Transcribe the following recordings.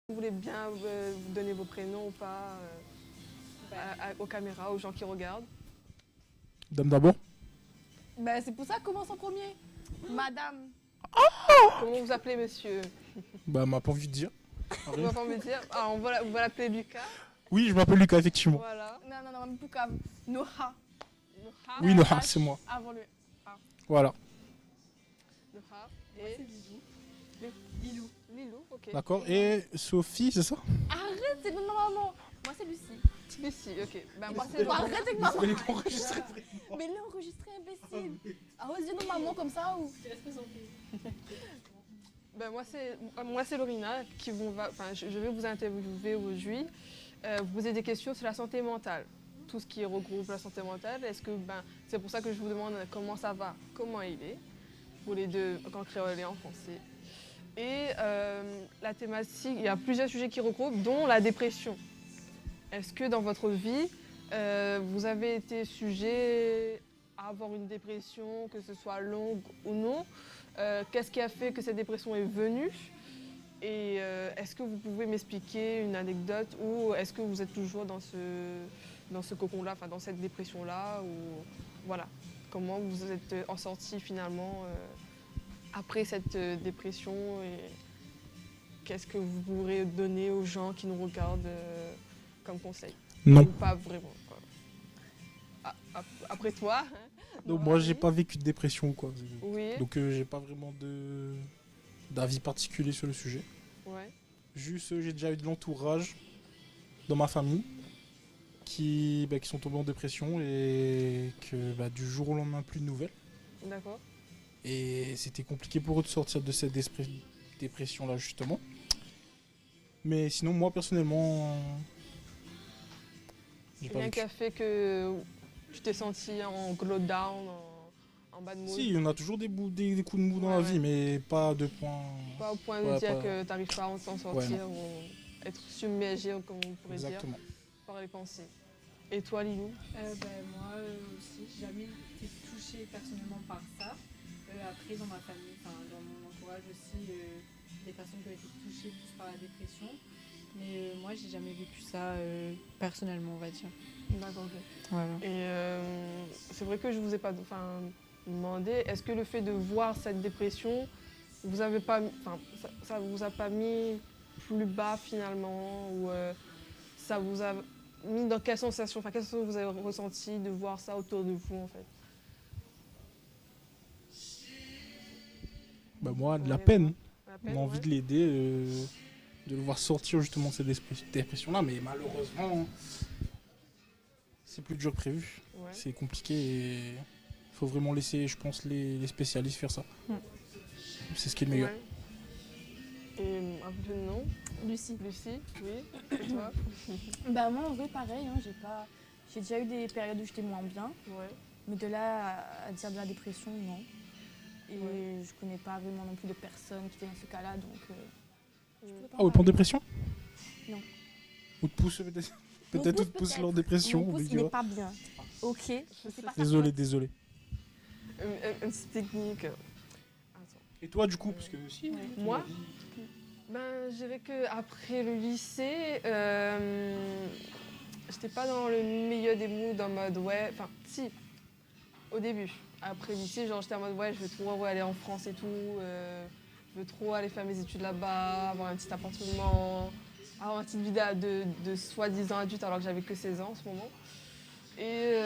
Vous voulez bien vous donner vos prénoms ou pas aux caméras, aux gens qui regardent? Dame d'abord. Ben, c'est pour ça que commence en premier. Madame. Comment vous appelez, monsieur? Bah, m'a pas envie de dire. On va pas me dire. Ah, on va l'appeler Lucas. Oui, je m'appelle Lucas, effectivement. Voilà. Non, même Pouka. Noha. Noha. Oui, Noha, c'est moi. Avant le. Voilà. Noha. Moi, Et c'est Lilou. Lilou. Lilou, ok. D'accord. Et Sophie, c'est ça? Arrête, c'est de ma maman. Moi, c'est Lucie. Lucie, ok. Ben, moi, c'est Faut arrêter avec maman. Il est enregistré. Mais l'ai enregistré, imbécile. Ah, vas-y, non, maman, comme ça ou. Ben, moi, c'est Lorina qui je vais vous interviewer aujourd'hui. Vous posez des questions sur la santé mentale. Tout ce qui regroupe la santé mentale. C'est pour ça que je vous demande comment ça va, comment il est, pour les deux, en créole et en français. Et la thématique, il y a plusieurs sujets qui regroupent, dont la dépression. Est-ce que dans votre vie, vous avez été sujet à avoir une dépression, que ce soit longue ou non? Qu'est-ce qui a fait que cette dépression est venue? Et est-ce que vous pouvez m'expliquer une anecdote ou est-ce que vous êtes toujours dans ce cocon-là, enfin dans cette dépression-là, ou voilà, comment vous êtes en sorti finalement après cette dépression et qu'est-ce que vous pourrez donner aux gens qui nous regardent comme conseil? Non. Ou pas vraiment. Après toi. Donc, moi, j'ai pas vécu de dépression ou quoi. Oui. Donc, j'ai pas vraiment d'avis particulier sur le sujet. Ouais. Juste, j'ai déjà eu de l'entourage dans ma famille qui sont tombés en dépression et que du jour au lendemain, plus de nouvelles. D'accord. Et c'était compliqué pour eux de sortir de cette dépression-là, justement. Mais sinon, moi, personnellement, j'ai pas Rien vécu. qui a fait que tu t'es senti en glow down, en bad mood? Si, on a toujours des coups de mou dans la vie, mais pas de point. Pas au point de Ouais, dire pas- que tu n'arrives pas à s'en sortir ou être submergé, comme on pourrait Exactement. dire, par les pensées. Et toi, Lilou? Moi aussi, j'ai jamais été touchée personnellement par ça. Après, dans ma famille, dans mon entourage aussi, des personnes qui ont été touchées plus par la dépression. Mais moi, j'ai jamais vécu ça personnellement, on va dire. D'accord, ok. Voilà. Et c'est vrai que je vous ai pas demandé, est-ce que le fait de voir cette dépression, vous avez pas, ça vous a pas mis plus bas finalement, ou ça vous a mis dans quelle sensation, quelle sensation vous avez ressenti de voir ça autour de vous en fait? Moi, de la Ouais, peine. La On peine, a envie ouais. de l'aider, de le voir sortir justement de cette dépression-là, mais malheureusement, c'est plus dur que prévu. Ouais. C'est compliqué et il faut vraiment laisser, je pense, les spécialistes faire ça. C'est ce qui est le meilleur. Ouais. Et un peu de nom? Lucie. Lucie, oui. Et toi? Bah, moi, en vrai, pareil. J'ai déjà eu des périodes où j'étais moins bien. Ouais. Mais de là à dire de la dépression, non. Et Ouais. je connais pas vraiment non plus de personnes qui étaient dans ce cas-là, donc. Je pourrais pas Ah, ou en pour parler. dépression? Non. Ou de pouce peut-être? Peut-être ou de pouce leur dépression. Mon on pouce, lui il n'est dira. pas bien. Ok. C'est pas ça. Désolé. Une petite technique. Attends. Et toi, du coup, parce que aussi. Ouais. Moi? Je dirais qu'après le lycée, j'étais pas dans le milieu des moods en mode ouais, si, au début. Après le lycée, j'étais en mode ouais, je veux trop aller en France et tout, je veux trop aller faire mes études là-bas, avoir un petit appartement, avoir une petite vie de soi-disant adulte alors que j'avais que 16 ans en ce moment. Et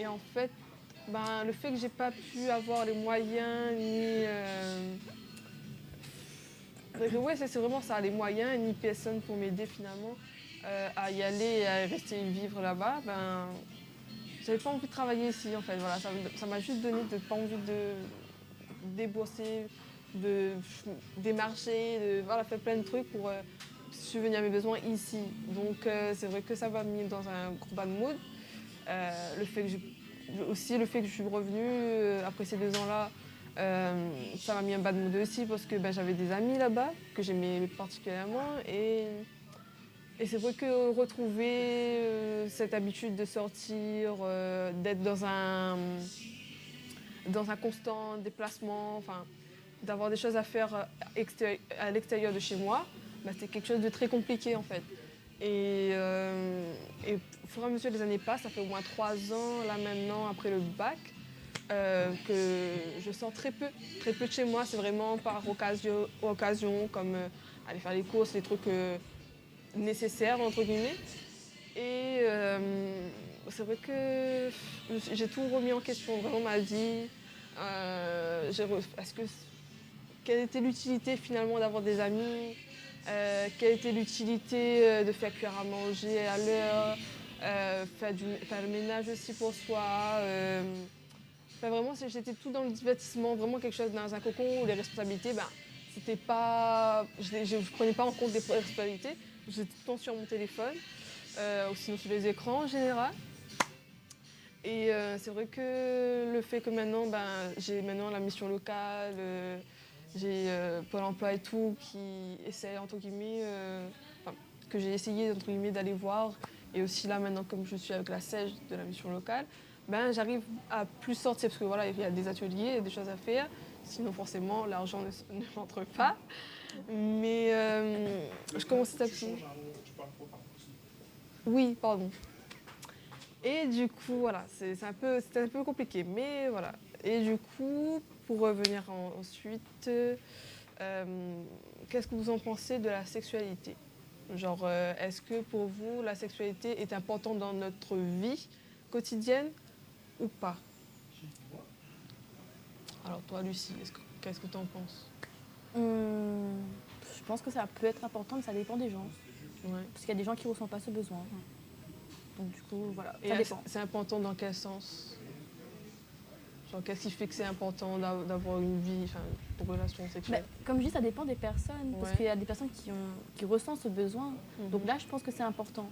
en fait, le fait que j'ai pas pu avoir les moyens ni ouais, c'est vraiment ça, les moyens, ni personne pour m'aider finalement à y aller et à rester vivre là-bas. J'avais pas envie de travailler ici en fait. Voilà, ça m'a juste donné de pas envie de débourser, de démarcher, faire plein de trucs pour subvenir à mes besoins ici. Donc c'est vrai que ça m'a mis dans un gros bad mood. Le fait que je suis revenue après ces 2 ans-là. Ça m'a mis un bad mood aussi parce que j'avais des amis là-bas que j'aimais particulièrement et c'est vrai que retrouver cette habitude de sortir, d'être dans un constant déplacement, d'avoir des choses à faire à l'extérieur de chez moi, c'était quelque chose de très compliqué en fait. Et au fur et à mesure que les années passent, ça fait au moins 3 ans là maintenant après le bac, que je sors très peu de chez moi. C'est vraiment par occasion comme aller faire les courses, les trucs nécessaires entre guillemets. Et c'est vrai que j'ai tout remis en question, vraiment ma vie. Quelle était l'utilité finalement d'avoir des amis? Quelle était l'utilité de faire cuire à manger à l'heure, faire le ménage aussi pour soi. Vraiment, j'étais tout dans le divertissement, vraiment quelque chose dans un cocon où les responsabilités, c'était pas, je ne prenais pas en compte des responsabilités. J'étais tout le temps sur mon téléphone, ou sinon sur les écrans en général. Et c'est vrai que le fait que maintenant, j'ai maintenant la mission locale, j'ai Pôle emploi et tout, qui essaie, entre guillemets, que j'ai essayé, entre guillemets, d'aller voir. Et aussi là, maintenant, comme je suis avec la SEJ de la mission locale, j'arrive à plus sortir, parce que voilà, il y a des ateliers, il y a des choses à faire. Sinon, forcément, l'argent ne rentre pas. Mais je commence petit à petit. Oui, pardon. Et du coup, voilà, c'était un peu compliqué, mais voilà. Et du coup, pour revenir ensuite, qu'est-ce que vous en pensez de la sexualité? Genre, est-ce que pour vous, la sexualité est importante dans notre vie quotidienne ou pas? Alors toi, Lucie, qu'est-ce que tu en penses? Je pense que ça peut être important, mais ça dépend des gens. Ouais. Parce qu'il y a des gens qui ne ressentent pas ce besoin. Donc du coup, voilà, Et ça dépend. c'est important dans quel sens? Genre, qu'est-ce qui fait que c'est important d'avoir une vie, une relation sexuelle? Comme je dis, ça dépend des personnes. Parce Ouais. qu'il y a des personnes qui ressentent ce besoin. Donc là, je pense que c'est important.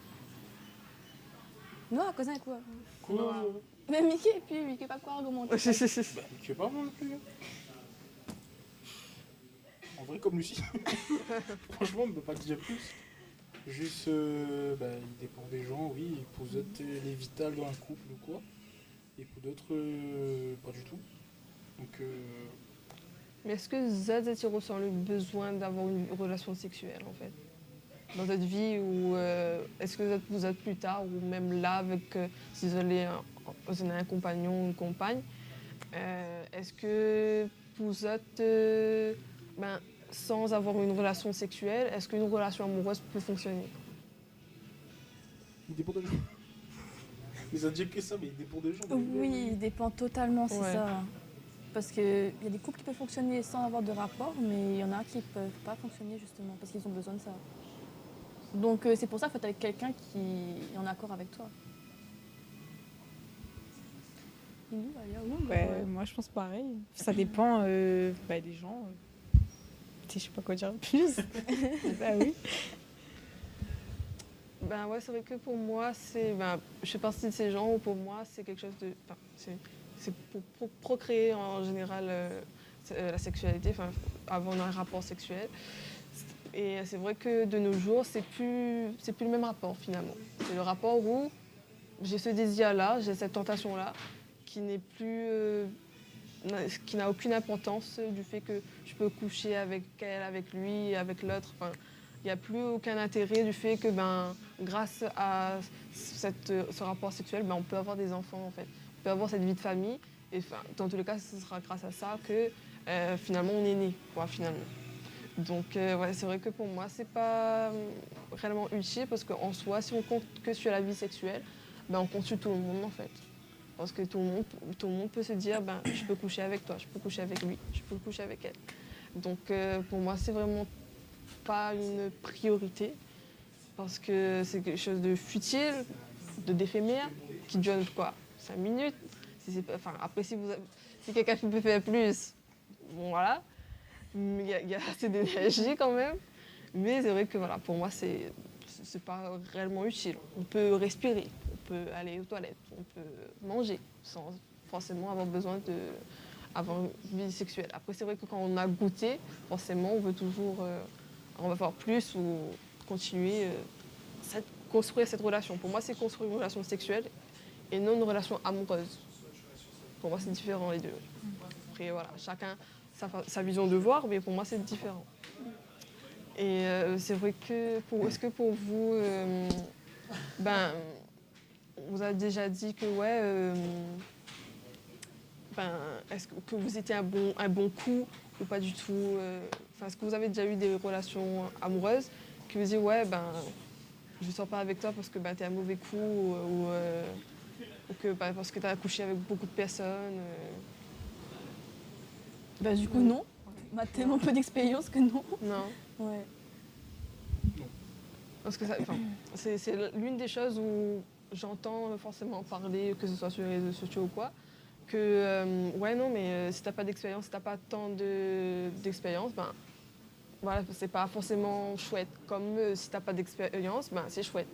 Noah, cousin, quoi? Quoi? Mais Mickey, pas quoi argumenter. Tu veux pas moi non plus. En vrai, comme Lucie. Franchement, on ne peut pas dire plus. Juste, il dépend des gens, oui. Pour d'autres, elle est vitale dans un couple ou quoi. Et pour d'autres, pas du tout. Donc, Mais est-ce que Zaz ressent le besoin d'avoir une relation sexuelle, en fait, dans votre vie, ou est-ce que vous êtes plus tard, ou même là, avec, si vous avez un compagnon ou une compagne, est-ce que vous êtes, sans avoir une relation sexuelle, est-ce qu'une relation amoureuse peut fonctionner? il dépend des gens. Mais ça dit que ça, mais il dépend des gens. Oui, il dépend totalement, c'est Ouais. ça. Parce qu'il y a des couples qui peuvent fonctionner sans avoir de rapport, mais il y en a qui ne peuvent pas fonctionner justement parce qu'ils ont besoin de ça. Donc c'est pour ça qu'il faut être avec quelqu'un qui est en accord avec toi. Moi, je pense pareil. Ça dépend des gens. Je sais pas quoi dire de plus. Bah oui. Ouais, c'est vrai que pour moi, je fais partie de ces gens où pour moi, c'est quelque chose de... c'est pour procréer en général la sexualité, avoir un rapport sexuel. Et c'est vrai que de nos jours, c'est plus le même rapport finalement. C'est le rapport où j'ai ce désir-là, j'ai cette tentation-là, qui n'est plus... qui n'a aucune importance du fait que je peux coucher avec elle, avec lui, avec l'autre. Il n'y a plus aucun intérêt du fait que grâce à ce rapport sexuel, on peut avoir des enfants en fait. On peut avoir cette vie de famille. Et dans tous les cas, ce sera grâce à ça que finalement on est né, finalement. Donc c'est vrai que pour moi, c'est pas réellement utile parce qu'en soi, si on compte que sur la vie sexuelle, on compte sur tout le monde en fait. Parce que tout le monde peut se dire, je peux coucher avec toi, je peux coucher avec lui, je peux coucher avec elle. Donc pour moi, c'est vraiment pas une priorité parce que c'est quelque chose de futile, d'éphémère, qui dure 5 minutes. Après, si quelqu'un peut faire plus, bon voilà. Il y a assez d'énergie quand même. Mais c'est vrai que pour moi, c'est pas réellement utile. On peut respirer, on peut aller aux toilettes, on peut manger sans forcément avoir besoin d'avoir une vie sexuelle. Après, c'est vrai que quand on a goûté, forcément, on veut toujours on va faire plus ou continuer construire cette relation. Pour moi, c'est construire une relation sexuelle et non une relation amoureuse. Pour moi, c'est différent les deux. Après, voilà, chacun sa vision de voir, mais pour moi, c'est différent. Et c'est vrai que, est-ce que pour vous, ben, vous avez déjà dit que, ouais, ben, est-ce que vous étiez un bon coup ou pas du tout enfin, est-ce que vous avez déjà eu des relations amoureuses qui vous disent, ouais, ben, je ne sors pas avec toi parce que ben, tu es un mauvais coup ou que, ben, parce que tu as couché avec beaucoup de personnes Bah, du coup, non. On a tellement peu d'expérience que non. Non. Ouais. Parce que c'est l'une des choses où j'entends forcément parler, que ce soit sur les réseaux sociaux ou quoi, que ouais non mais si t'as pas d'expérience, si t'as pas tant d'expérience, ben voilà, c'est pas forcément chouette. Comme si t'as pas d'expérience, ben c'est chouette.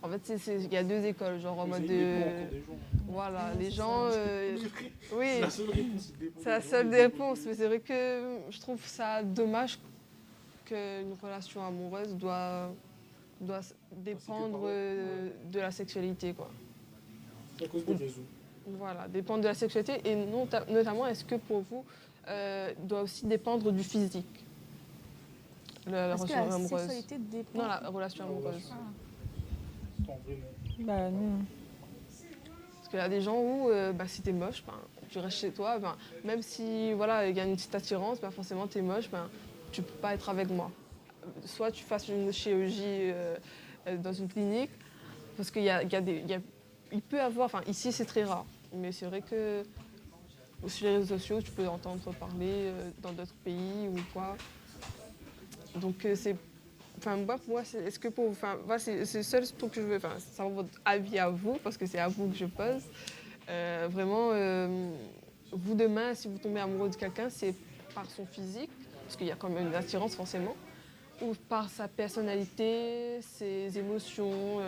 En fait, il y a deux écoles, genre en Mais mode ça de. dépend encore des gens. Voilà, Ouais, les c'est gens. ça. Oui, C'est la seule réponse. il dépend c'est la des gens, seule il des dépend réponses. des- Mais c'est vrai que je trouve ça dommage qu'une relation amoureuse doit dépendre pareil. de la sexualité, quoi. C'est à cause des réseaux. Voilà, dépendre de la sexualité et notamment, est-ce que pour vous, doit aussi dépendre du physique, la Est-ce que relation la amoureuse? sexualité dépend? Non, la relation La amoureuse. relation. En vrai, non. Bah non. Parce qu'il y a des gens où, bah, si t'es moche, ben, tu restes chez toi, ben, même si voilà, il y a une petite attirance, ben, forcément t'es moche, ben, tu peux pas être avec moi. Soit tu fasses une chirurgie dans une clinique, parce qu'il y a, il peut avoir, enfin ici c'est très rare, mais c'est vrai que sur les réseaux sociaux, tu peux entendre parler dans d'autres pays ou quoi. Donc c'est, enfin moi, pour moi, est-ce que pour, enfin voilà, c'est le seul truc que je veux, enfin c'est votre avis à vous parce que c'est à vous que je pose. Vraiment, vous demain, si vous tombez amoureux de quelqu'un, c'est par son physique, parce qu'il y a quand même une attirance forcément, ou par sa personnalité, ses émotions,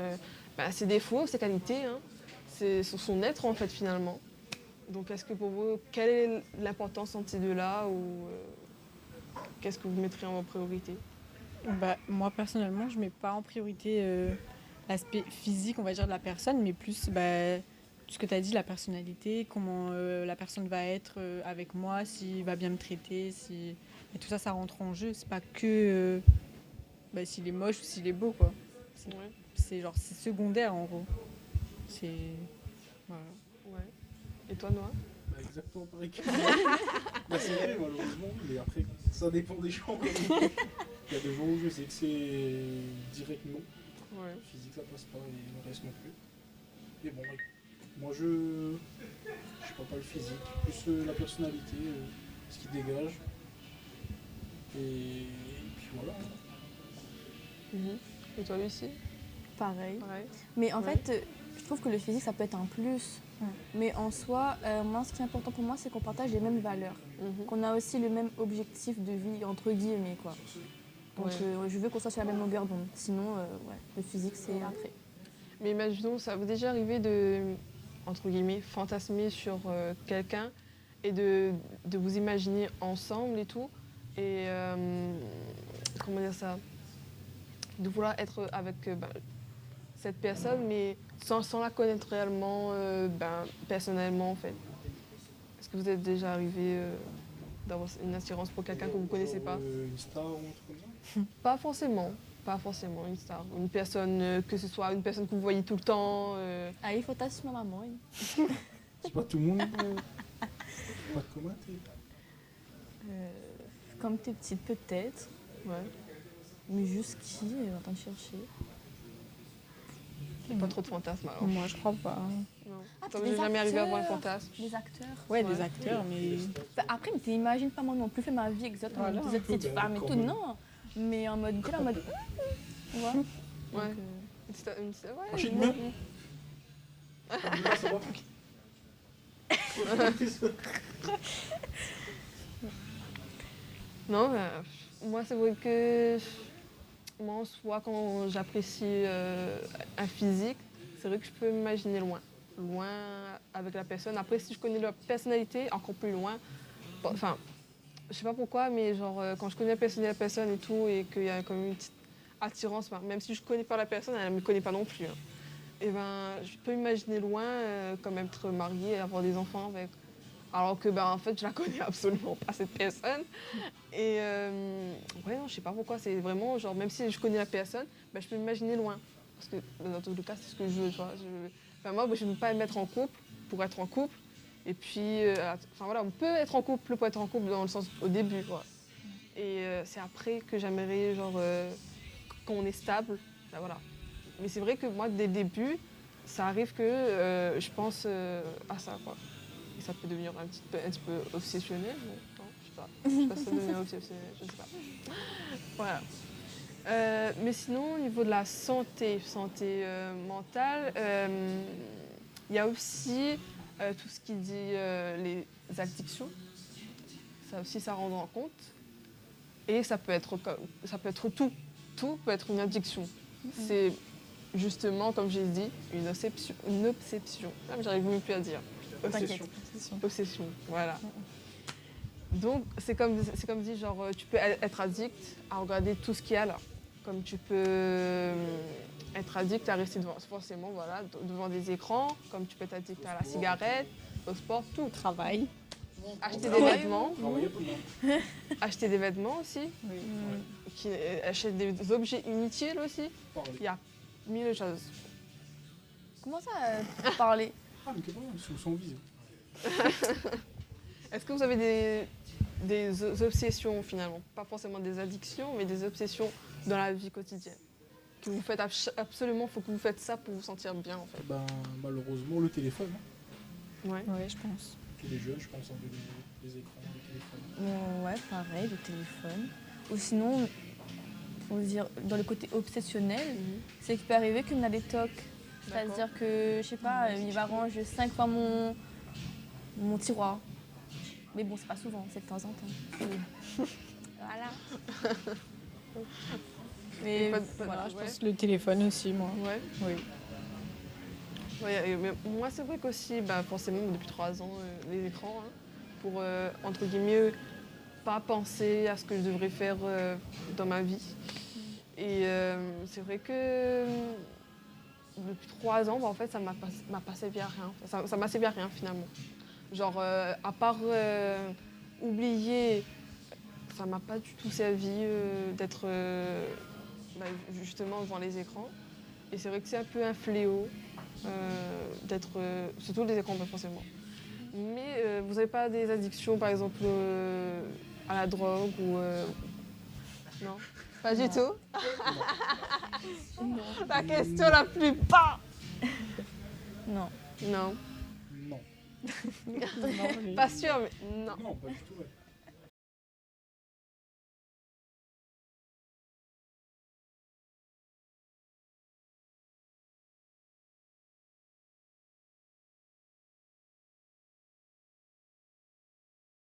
ses défauts, ses qualités, hein. C'est son être en fait finalement. Donc est-ce que pour vous, quelle est l'importance entre ces deux-là ou qu'est-ce que vous mettrez en priorité? Bah, moi personnellement, je mets pas en priorité l'aspect physique, on va dire, de la personne, mais plus bah, tout ce que tu as dit, la personnalité, comment la personne va être avec moi, s'il va bien me traiter, si... Et tout ça, ça rentre en jeu. C'est pas que bah, s'il est moche ou s'il est beau, quoi. Ouais, C'est genre, c'est secondaire en gros. C'est. Voilà. ouais. Et toi, Noah? Bah, exactement pareil que bah, c'est vrai, malheureusement, mais après, ça dépend des gens. Quand même. Il y a des gens où je sais que c'est direct non. Ouais. Physique, ça passe pas et le reste non plus. Mais bon, moi je sais pas le physique, plus la personnalité, ce qui dégage. Et puis voilà. Mhm. Et toi, Lucie? Pareil. Pareil. Mais en Ouais. fait, je trouve que le physique, ça peut être un plus. Mais en soi, moi, ce qui est important pour moi, c'est qu'on partage les mêmes valeurs. Mhm. Qu'on a aussi le même objectif de vie, entre guillemets, quoi. Donc, Ouais. je veux qu'on soit sur la même longueur d'onde. Sinon, ouais, le physique, c'est Ouais. après. Mais imaginons, ça vous est déjà arrivé de, entre guillemets, fantasmer sur quelqu'un et de vous imaginer ensemble et tout. Et comment dire ça? De vouloir être avec cette personne, mais sans la connaître réellement, personnellement en fait. Est-ce que vous êtes déjà arrivé d'avoir une attirance pour quelqu'un que vous ne connaissez pas? Une star ou un truc comme ça. Pas forcément. Pas forcément une star. Une personne, que ce soit une personne que vous voyez tout le temps. Ah, il faut tasser ma maman. Oui. C'est pas tout le monde. Pas de commenter. Comme t'es petite, peut-être. Ouais. Mais juste qui est en train de chercher. Pas trop de fantasmes alors. Moi, je crois pas. Non. Ah, Ça puis vous est des jamais arrivé à avoir un acteurs. fantasme? Des acteurs. Ouais, Ouais. des acteurs, mais. Bah, après, mais t'imagines pas moi non plus faire ma vie exactement Voilà. comme des autres petites Ben, femmes et quand tout. même. Non. Mais en mode, tu sais, en mode. Ouais. Ouais. Donc, Ouais. Ensuite, ouais. même. Là, ça va. Non, moi c'est vrai que moi en soi quand j'apprécie un physique, c'est vrai que je peux m'imaginer loin avec la personne. Après si je connais leur personnalité, encore plus loin. Bon, enfin, je sais pas pourquoi, mais genre quand je connais la personne et tout et qu'il y a quand même une petite attirance, même si je connais pas la personne, elle me connaît pas non plus. Hein. Et ben je peux imaginer loin comme être mariée et avoir des enfants avec. Alors que, en fait, je la connais absolument pas, cette personne. Et ouais, non, je sais pas pourquoi. C'est vraiment, genre, même si je connais la personne, je peux m'imaginer loin. Parce que dans tous les cas, c'est ce que je veux, tu vois. Moi, je ne veux pas me mettre en couple pour être en couple. Et puis, voilà, on peut être en couple pour être en couple dans le sens au début, quoi. Et c'est après que j'aimerais, genre, quand on est stable, voilà. Mais c'est vrai que moi, dès le début, ça arrive que je pense à ça, quoi. Et ça peut devenir un petit peu obsessionnel. Non, je sais pas. Je sais pas si ça devient obsessionnel, je sais pas. Voilà. Mais sinon, au niveau de la santé mentale, il y a aussi tout ce qui dit les addictions. Ça aussi, ça rentre en compte. Et ça peut être tout. Tout peut être une addiction. C'est justement, comme j'ai dit, une obsession. Ah, mais j'arrive même plus à dire. Obsession, voilà. Donc, c'est comme dit, genre, tu peux être addict à regarder tout ce qu'il y a là. Comme tu peux être addict à rester forcément, voilà, devant des écrans. Comme tu peux être addict à la cigarette, au sport, tout. Au travail. Acheter des vêtements. Travailler pour moi. Acheter des vêtements aussi. Oui. Acheter des objets inutiles aussi. Il y a mille choses. Comment ça, parler? Ah, mais c'est sous son visé. Est-ce que vous avez des obsessions finalement? Pas forcément des addictions, mais des obsessions dans la vie quotidienne que vous faites absolument, il faut que vous faites ça pour vous sentir bien en fait. Malheureusement, le téléphone. Ouais. Ouais, je pense. Tous les jeunes, je pense, ont les écrans, le téléphone. Ouais, pareil, le téléphone. Ou sinon, faut dire, dans le côté obsessionnel, c'est qu'il peut arriver qu'on a des tocs. C'est-à-dire que, je sais pas, il va ranger 5 fois mon tiroir. Mais bon, c'est pas souvent, c'est de temps en temps. Voilà. Mais voilà, Je pense le téléphone aussi, moi. Ouais. Oui. Ouais, mais moi, c'est vrai qu'aussi, forcément, depuis 3 ans, les écrans, pour, entre guillemets, pas penser à ce que je devrais faire dans ma vie. Et c'est vrai que depuis 3 ans, en fait, ça m'a pas servi à rien. Ça m'a servi à rien, finalement. Genre, à part oublier, ça m'a pas du tout servi d'être justement devant les écrans. Et c'est vrai que c'est un peu un fléau d'être, surtout les écrans, pas forcément. Mais vous n'avez pas des addictions, par exemple, à la drogue ou... Non, pas du tout. La question la plus bas. Non. Non. Non. Pas sûr, mais non. Non, pas du tout, ouais.